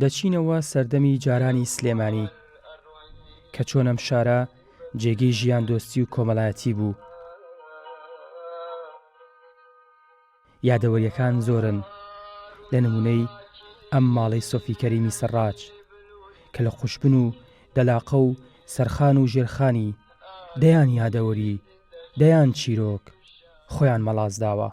دەچینەوە سەردەمی جارانی سلێمانی کە چۆن ئەم شارە جێگەی ژیان دۆستی و کۆمەڵایەتی بوو. یادەوەریەکان زۆرن، لە نمونەی ئەم ماڵەی سۆفی کەریمی سەڕاج کە لە خوشبن و دەلاقە و سەرخان و ژێرخانی دەیان یادەوەری دەیان چیرۆک خۆیان مەڵاز داوە.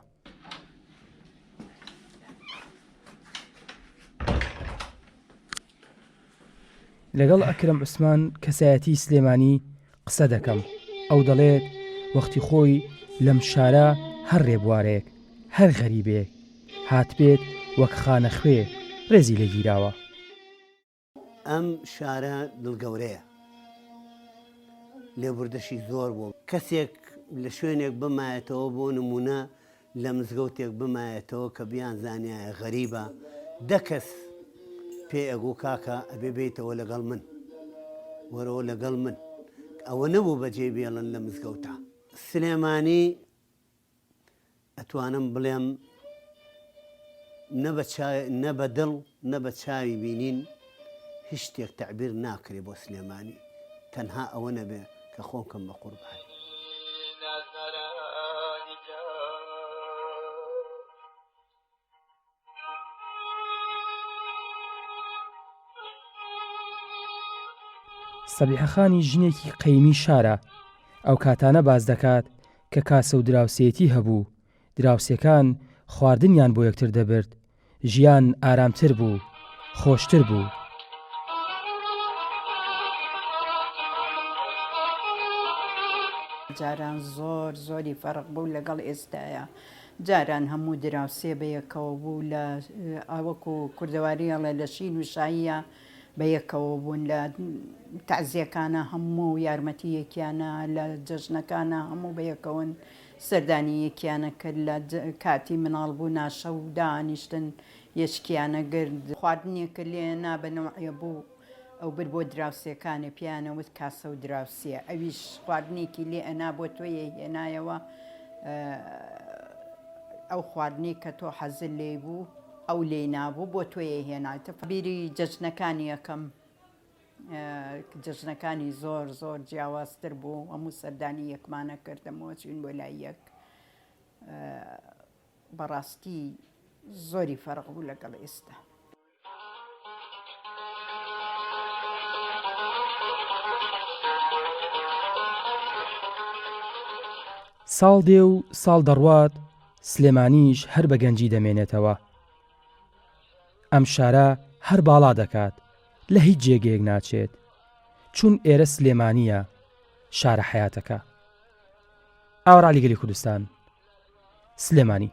لەگەڵ ئەکرەم عوسمان کەسایەتی سلێمانی قسە دەکەم. ئەو دەڵێت وەختی خۆی لەم شارە هەر ڕێبوارێک هەر غەریبێک هات بێت وەک خانەخوێ ڕێزی لێگیراوە. ئەم شارە دڵگەورەیە، لێبوردەشی زۆر بوو. کەسێک لە شوێنێک بمایەتەوە بۆ نمونە لە مزگەوتێک بمایەتەوە کە بیان زانایە غەریبە، دە کەس پێ ئەگوو کاکە ئەبێ بێتەوە لەگەڵ من، وەرەوە لەگەڵ من. ئەوە نەبوو بەجێ بێڵن لە مزگەوتە. سلێمانی ئەتوانم بڵێم نە بە دڵ نە بە چاوی بینین هیچ شتێک تەعبیر ناکرێ بۆ سلێمانی، تەنها ئەوە نەبێ کە خۆکەم بە قوربانی. سەبیحەخانی ژنێکی قەیمی شارە. ئەو کاتانە باز دەکات کە کاسە و دراوسێتی هەبوو، دراوسەکان خواردنیان بۆ یەکتر دەبرد، ژیان ئارامتر بوو، خۆشتر بوو. جاران زۆری فەرق بوو لەگەڵ ئێستاە. جاران هەموو دراوسێ بەیەکەوە بوو، لە ئاوەکو کوردەواریەڵێ لە شین و شاییە بەیەکەوە بوون، لە تەعزیەکانە هەموو یارمەتیەکیانە، لە جەژنەکانە هەموو بەیەکەون، سەردانی یەکیانە کرد، لە کاتی مناڵبوو ناشە و دانیشتن یەشکیانە گرد. خواردنێکە لێ نابەنەوەیە بوو، ئەو بر بۆ دراوسەکانی پیانەوت کاسە و دراوسیە، ئەویش خواردنێکی لێ ئەنا بۆ تۆیە هێنایەوە. ئەو خواردنی کە تۆ حەزت لێ بوو ئەو لێ نابوو بۆ تۆیە هێنایتە. بیری جەژنەکانی یەکەم، جەژنەکانی زۆر جیاوازتر بوو، هەموو سەردانی یەکمانە کردەمەوە چوین بۆ لای یەک. بەڕاستی زۆری فەرق بوو لەگەڵ ئێستا. ساڵ دێ و ساڵ دەڕوات، سلێمانیش هەر بە گەنجی دەمێنێتەوە. ئەم شارە هەر باڵا دەکات، لە هیچ جێگەیەک ناچێت، چون ئێرە سلێمانیە، شارە حەیاتەکە. ئاوەڕا لیگەلی کوردستان، سلێمانی.